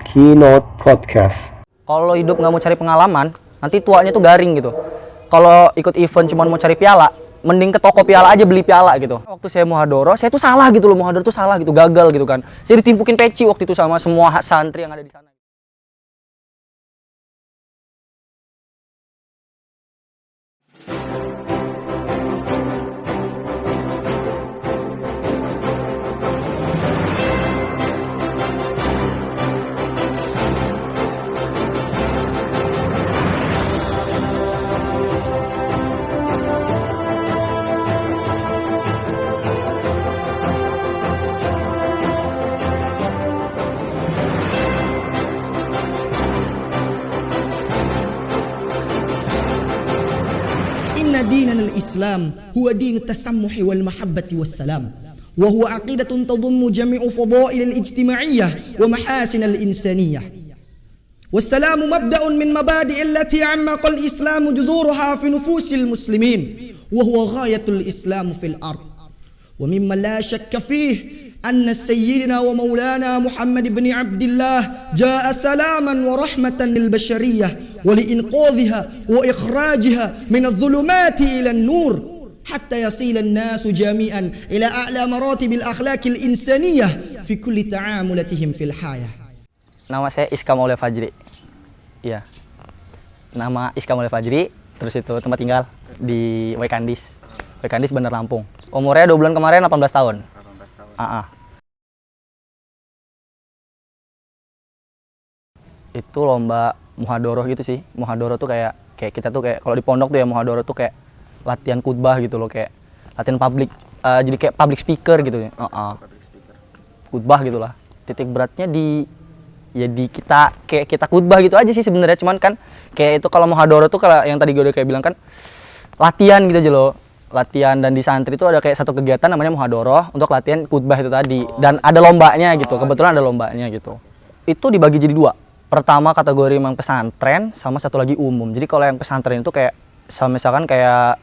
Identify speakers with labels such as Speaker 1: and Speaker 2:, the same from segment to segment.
Speaker 1: Keynote Podcast.
Speaker 2: Kalau hidup nggak mau cari pengalaman, nanti tuanya tuh garing gitu. Kalau ikut event cuma mau cari piala, mending ke toko piala aja beli piala gitu. Waktu saya muhadoro, saya tuh salah gitu loh, muhadoro tuh salah gitu, gagal gitu kan. Saya ditimpukin peci waktu itu sama semua santri yang ada di sana.
Speaker 3: إن ديننا الإسلام هو دين التسمح والمحبة والسلام، وهو عقيدة تضم جميع فضائل الاجتماعية ومحاسن الإنسانية. والسلام مبدأ من مبادئ التي عمق الإسلام جذورها في نفوس المسلمين، وهو غاية الإسلام في الأرض. ومما لا شك فيه أن سيدنا ومولانا محمد بن عبد الله جاء سلاما ورحمة للبشرية ولإنقاذها وإخراجها من الظلمات إلى النور حتى يصل الناس جميعا إلى أعلى مراتب الأخلاق الإنسانية في كل تعاملاتهم في الحياة.
Speaker 2: Nama saya Iska Maulaya Fajri. Iya. Nama Iska Maulaya Fajri, terus itu tempat tinggal di Waikandis. Waikandis Bandar Lampung. Umurnya 2 bulan kemarin 18 tahun.
Speaker 4: 18 tahun.
Speaker 2: Itu lomba muhadoroh gitu sih. Muhadoroh tuh kayak kita tuh kayak kalau di pondok tuh ya muhadoroh tuh kayak latihan khutbah gitu loh, kayak latihan public, jadi kayak public speaker gitu ya.
Speaker 4: Public speaker.
Speaker 2: Khutbah gitulah. Titik beratnya di kita khutbah gitu aja sih sebenarnya, cuman kan kayak itu kalau muhadoroh tuh kalau yang tadi gue udah kayak bilang kan latihan gitu aja loh. Latihan, dan di santri itu ada kayak satu kegiatan namanya muhadoroh untuk latihan khutbah itu tadi, dan ada lombanya gitu. Kebetulan ada lombanya gitu. Itu dibagi jadi 2. Pertama kategori memang pesantren, sama satu lagi umum. Jadi kalau yang pesantren itu kayak misalkan kayak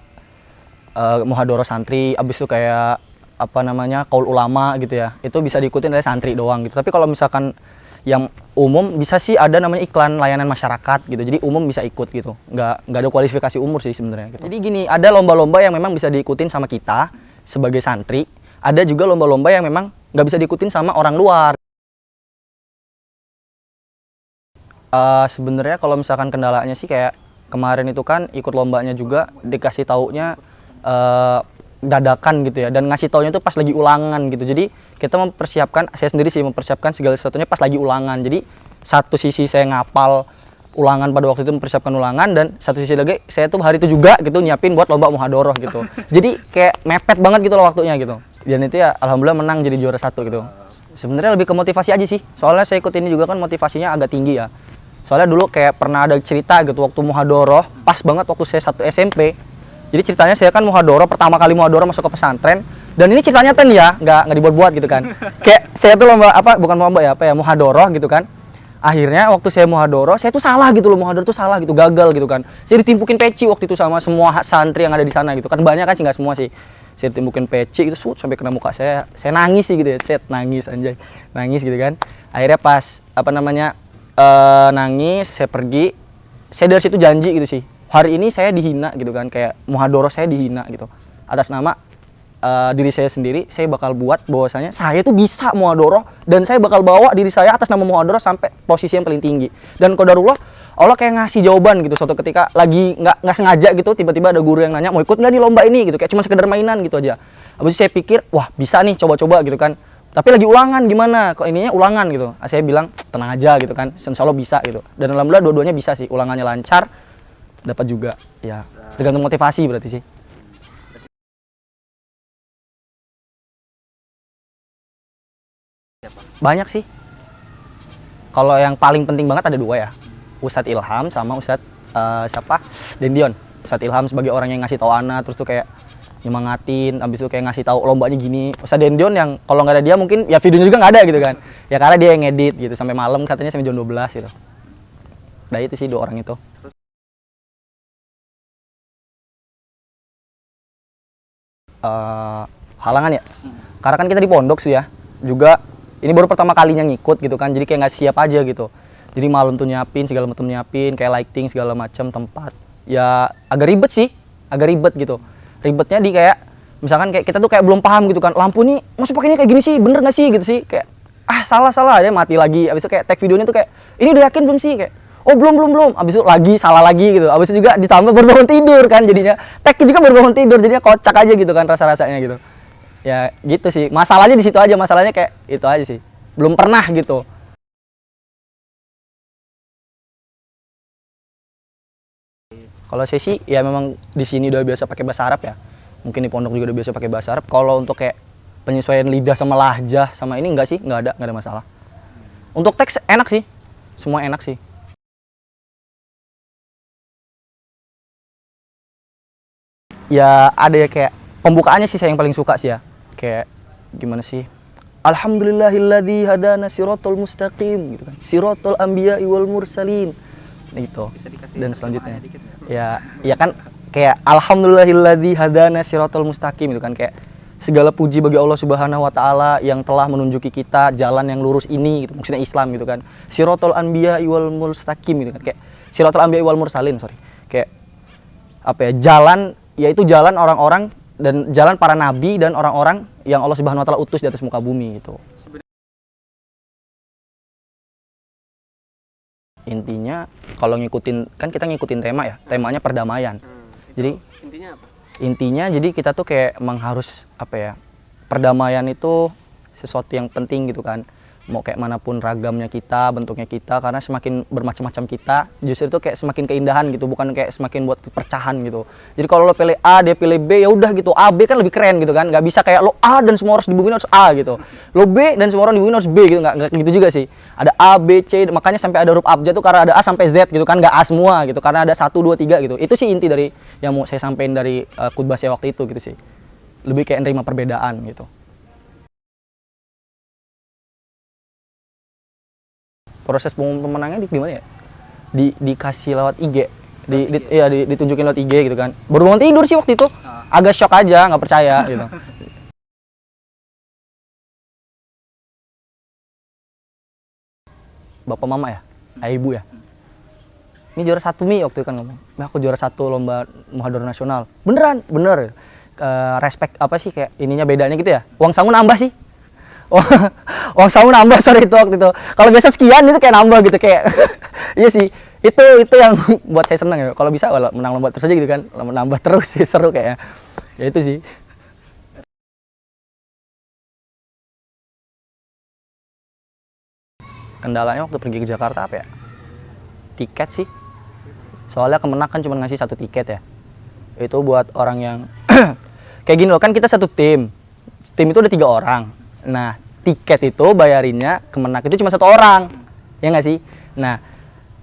Speaker 2: muhadoroh santri, abis itu kayak apa namanya qaul ulama gitu ya, itu bisa diikutin oleh santri doang gitu. Tapi kalau misalkan yang umum bisa sih ada namanya iklan layanan masyarakat gitu, jadi umum bisa ikut gitu, nggak ada kualifikasi umur sih sebenarnya gitu. Jadi gini, ada lomba-lomba yang memang bisa diikutin sama kita sebagai santri, ada juga lomba-lomba yang memang nggak bisa diikutin sama orang luar. Sebenarnya kalau misalkan kendalanya sih kayak kemarin itu kan ikut lombanya juga dikasih taunya dadakan gitu ya, dan ngasih taunya itu pas lagi ulangan gitu. Jadi kita mempersiapkan, saya sendiri sih mempersiapkan segala sesuatunya pas lagi ulangan. Jadi satu sisi saya ngapal ulangan pada waktu itu, mempersiapkan ulangan, dan satu sisi lagi saya tuh hari itu juga gitu nyiapin buat lomba muhadoroh gitu. Jadi kayak mepet banget gitu loh waktunya gitu. Dan itu ya alhamdulillah menang jadi juara 1 gitu. Sebenarnya lebih ke motivasi aja sih. Soalnya saya ikut ini juga kan motivasinya agak tinggi ya. Soalnya dulu kayak pernah ada cerita gitu waktu muhadoroh, pas banget waktu saya 1 SMP. Jadi ceritanya saya kan muhadoroh, pertama kali muhadoroh masuk ke pesantren, dan ini ceritanya ten ya, nggak dibuat-buat gitu kan. Kayak saya tuh lomba bukan lomba ya, muhadoroh gitu kan. Akhirnya waktu saya muhadoroh, saya tuh salah gitu loh, muhadoroh tuh salah gitu, gagal gitu kan. Saya ditimpukin peci waktu itu sama semua santri yang ada di sana gitu kan, banyak kan sih, nggak semua sih. Saya ditimpukin peci itu sampai kena muka saya nangis sih gitu ya, nangis anjay, nangis gitu kan. Akhirnya pas nangis, saya pergi, saya dari situ janji gitu sih, hari ini saya dihina gitu kan, kayak muhadoroh saya dihina gitu atas nama diri saya sendiri. Saya bakal buat bahwasanya saya tuh bisa muhadoroh, dan saya bakal bawa diri saya atas nama muhadoroh sampai posisi yang paling tinggi. Dan qadarullah, Allah kayak ngasih jawaban gitu suatu ketika lagi nggak sengaja gitu, tiba-tiba ada guru yang nanya mau ikut nggak di lomba ini gitu, kayak cuma sekedar mainan gitu aja. Habis itu saya pikir wah bisa nih, coba-coba gitu kan, tapi lagi ulangan gimana, kok ininya ulangan gitu. Saya bilang tenang aja gitu kan, insya Allah bisa gitu. Dan alhamdulillah dua-duanya bisa sih, ulangannya lancar, dapat juga ya, tergantung motivasi berarti sih. Banyak sih, kalau yang paling penting banget ada 2 ya, Ustadz Ilham sama Ustadz Dendion. Ustadz Ilham sebagai orang yang ngasih tahu ana, terus tuh kayak nyemangatin, abis itu kayak ngasih tahu lombanya gini. Ustadz Dendion yang kalau nggak ada dia mungkin ya videonya juga nggak ada gitu kan ya, karena dia yang ngedit gitu sampai malam, katanya sampai jam 12 gitu. Nah itu sih 2 orang itu. Halangan ya, karena kan kita di pondok sih ya, juga ini baru pertama kalinya ngikut gitu kan, jadi kayak nggak siap aja gitu. Jadi malam tuh nyiapin segala macam, nyiapin kayak lighting segala macam, tempat ya agak ribet sih, agak ribet gitu. Ribetnya di kayak misalkan kayak kita tuh kayak belum paham gitu kan, lampu nih maksud pakainya kayak gini sih, bener nggak sih gitu sih, kayak salah aja, mati lagi. Abis itu kayak tag videonya tuh kayak ini udah yakin belum sih, kayak oh belum, abis itu lagi salah lagi gitu, abis itu juga ditambah baru bangun tidur kan, jadinya tag juga baru bangun tidur, jadinya kocak aja gitu kan rasanya gitu. Ya gitu sih, masalahnya di situ aja, masalahnya kayak itu aja sih, belum pernah gitu. Kalau saya sih ya memang di sini udah biasa pakai bahasa Arab ya, mungkin di pondok juga udah biasa pakai bahasa Arab. Kalau untuk kayak penyesuaian lidah sama lahjah sama ini enggak sih, nggak ada masalah. Untuk teks enak sih, semua enak sih. Ya ada ya kayak pembukaannya sih saya yang paling suka sih ya, kayak gimana sih, Alhamdulillahilladzi hadana siratal mustaqim gitu kan, siratal anbiya'i wal mursalin gitu. Dan selanjutnya ya kan kayak alhamdulillahilladzi hadana siratal mustaqim gitu kan, kayak segala puji bagi Allah Subhanahu wa taala yang telah menunjuki kita jalan yang lurus ini gitu, maksudnya Islam gitu kan. Siratal anbiya'i wal mustaqim gitu kan, kayak siratal anbiya'i wal mursalin, kayak apa ya, jalan, yaitu jalan orang-orang dan jalan para nabi dan orang-orang yang Allah Subhanahu wa taala utus di atas muka bumi gitu. Intinya kalau ngikutin, kan kita ngikutin tema ya, temanya perdamaian. Jadi
Speaker 4: intinya apa?
Speaker 2: Intinya jadi kita tuh kayak emang harus apa ya, perdamaian itu sesuatu yang penting gitu kan. Mau kayak manapun ragamnya kita, bentuknya kita, karena semakin bermacam-macam kita, justru itu kayak semakin keindahan gitu, bukan kayak semakin buat perpecahan gitu. Jadi kalau lo pilih A, dia pilih B, ya udah gitu. A, B kan lebih keren gitu kan. Nggak bisa kayak lo A dan semua orang di bumi ini harus A gitu. Lo B dan semua orang di bumi ini harus B gitu, nggak gitu juga sih. Ada A, B, C, makanya sampai ada huruf abjad tuh karena ada A sampai Z gitu kan, nggak A semua gitu, karena ada 1, 2, 3 gitu. Itu sih inti dari yang mau saya sampaikan dari khutbah saya waktu itu gitu sih. Lebih kayak nerima perbedaan gitu. Proses pemenangnya di gimana ya? Dikasih lewat IG, ditunjukin lewat IG gitu kan. Baru bangun tidur sih waktu itu, agak shock aja, nggak percaya gitu. Bapak mama ya, ibu ya. Ini juara 1 Mi waktu itu kan ngomong. Aku juara 1 lomba muhadharah nasional. Bener. Respect apa sih kayak ininya bedanya gitu ya. Uang sangu nambah sih. Uang samu nambah sorry itu waktu itu. Kalau biasa sekian itu kayak nambah gitu kayak. Iya sih. Itu yang buat saya senang ya. Kalau bisa kalau menang lomba terus aja gitu kan. Nambah terus sih seru kayaknya. Ya itu sih. Kendalanya waktu pergi ke Jakarta apa ya? Tiket sih. Soalnya Kemenak kan cuma ngasih 1 tiket ya. Itu buat orang yang kayak gini loh, kan kita satu tim. Tim itu ada 3 orang. Nah, tiket itu bayarinnya Kemenak itu cuma 1 orang, ya nggak sih? Nah,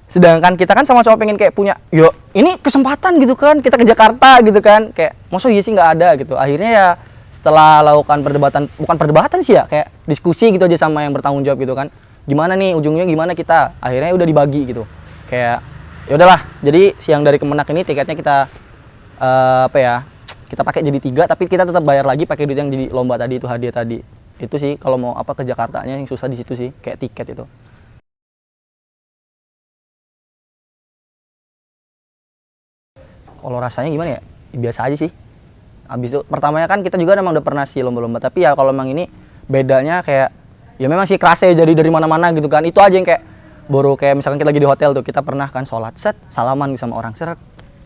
Speaker 2: sedangkan kita kan sama-sama pengen kayak punya, yuk ini kesempatan gitu kan, kita ke Jakarta gitu kan, kayak maksud iya sih nggak ada gitu. Akhirnya ya setelah lakukan perdebatan, bukan perdebatan sih ya, kayak diskusi gitu aja sama yang bertanggung jawab gitu kan, gimana nih ujungnya gimana kita, akhirnya udah dibagi gitu, kayak ya udahlah, jadi siang dari Kemenak ini tiketnya kita apa ya, kita pakai jadi 3, tapi kita tetap bayar lagi pakai duit yang jadi lomba tadi itu, hadiah tadi. Itu sih kalau mau apa ke Jakartanya yang susah di situ sih, kayak tiket itu. Kalau rasanya gimana ya? Biasa aja sih. Habis itu pertamanya kan kita juga memang udah pernah sih lomba-lomba, tapi ya kalau memang ini bedanya kayak ya memang sih kerasa ya, jadi dari mana-mana gitu kan. Itu aja yang kayak baru kayak misalkan kita lagi di hotel tuh, kita pernah kan sholat set salaman sama orang, seret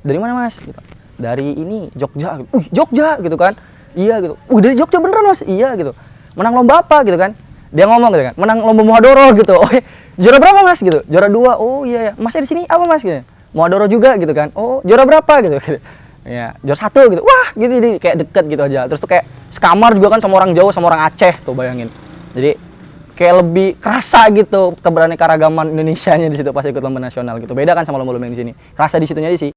Speaker 2: dari mana mas gitu. Dari ini Jogja, Jogja gitu kan, iya gitu, dari Jogja beneran mas, iya gitu. Menang lomba apa gitu kan, dia ngomong gitu kan, menang lomba muhadharah gitu. Oh juara berapa mas gitu, juara 2. Oh iya ya, masnya di sini apa mas gitu, muhadharah juga gitu kan. Oh juara berapa gitu, ya juara 1 gitu. Wah gitu, jadi kayak deket gitu aja. Terus tuh kayak sekamar juga kan sama orang Jawa sama orang Aceh tuh, bayangin. Jadi kayak lebih kerasa gitu keberaneka-ragaman Indonesianya di situ pas ikut lomba nasional gitu. Beda kan sama lomba-lomba yang di sini, kerasa di situnya aja sih.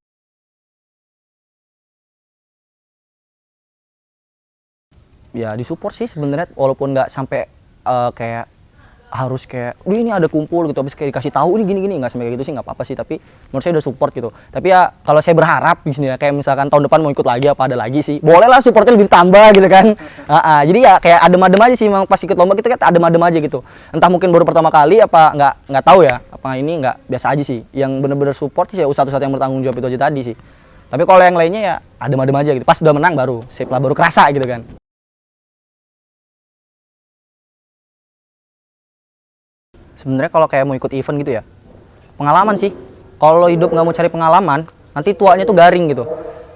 Speaker 2: Ya disupport sih sebenarnya, walaupun nggak sampai kayak harus kayak, wih ini ada kumpul gitu, habis kayak dikasih tahu ini gini-gini, nggak sampai kayak gitu sih, nggak apa-apa sih, tapi menurut saya udah support gitu. Tapi ya kalau saya berharap di sini ya, kayak misalkan tahun depan mau ikut lagi apa ada lagi sih, boleh lah supportnya lebih tambah gitu kan. Jadi ya kayak adem-adem aja sih, memang pas ikut lomba kita kayak adem-adem aja gitu. Entah mungkin baru pertama kali apa nggak tahu ya, apa ini nggak biasa aja sih. Yang bener-bener support sih ya satu-satu yang bertanggung jawab itu aja tadi sih. Tapi kalau yang lainnya ya adem-adem aja gitu. Pas udah menang baru sip lah, baru kerasa gitu kan. Sebenarnya kalau kayak mau ikut event gitu ya, pengalaman sih. Kalau hidup nggak mau cari pengalaman, nanti tuanya tuh garing gitu.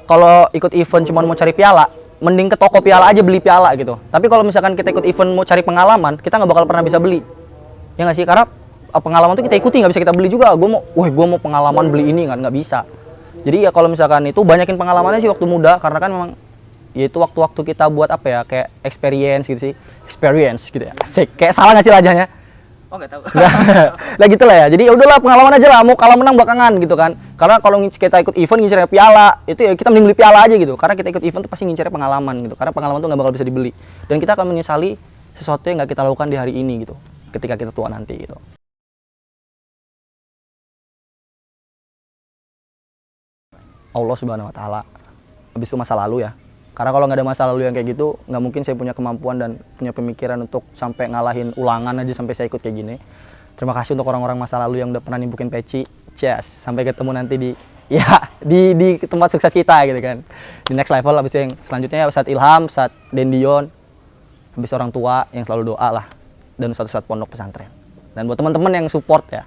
Speaker 2: Kalau ikut event cuma mau cari piala, mending ke toko piala aja beli piala gitu. Tapi kalau misalkan kita ikut event mau cari pengalaman, kita nggak bakal pernah bisa beli. Ya nggak sih? Karena pengalaman tuh kita ikuti, nggak bisa kita beli juga. Gue mau pengalaman beli ini kan, nggak bisa. Jadi ya kalau misalkan itu banyakin pengalamannya sih waktu muda, karena kan memang ya itu waktu-waktu kita buat apa ya, kayak experience gitu sih. Experience gitu ya. Asik. Kayak salah nggak sih lajahnya?
Speaker 4: Oh nggak tahu.
Speaker 2: Lah gitu lah ya. Jadi ya udahlah pengalaman aja lah, mau kalah menang belakangan gitu kan. Karena kalau kita ikut event ngincernya piala, itu ya kita mending beli piala aja gitu. Karena kita ikut event tuh pasti ngincernya pengalaman gitu. Karena pengalaman tuh nggak bakal bisa dibeli. Dan kita akan menyesali sesuatu yang nggak kita lakukan di hari ini gitu. Ketika kita tua nanti gitu. Allah Subhanahu wa taala. Habis itu masa lalu ya. Karena kalau nggak ada masa lalu yang kayak gitu, nggak mungkin saya punya kemampuan dan punya pemikiran untuk sampai ngalahin ulangan aja sampai saya ikut kayak gini. Terima kasih untuk orang-orang masa lalu yang udah pernah nimbukin peci. Cheers. Sampai ketemu nanti di tempat sukses kita gitu kan. Di next level. Habis itu yang selanjutnya Ustadz Ilham, Ustadz Dendion, habis orang tua yang selalu doa lah, dan satu-satu pondok pesantren. Dan buat teman-teman yang support ya,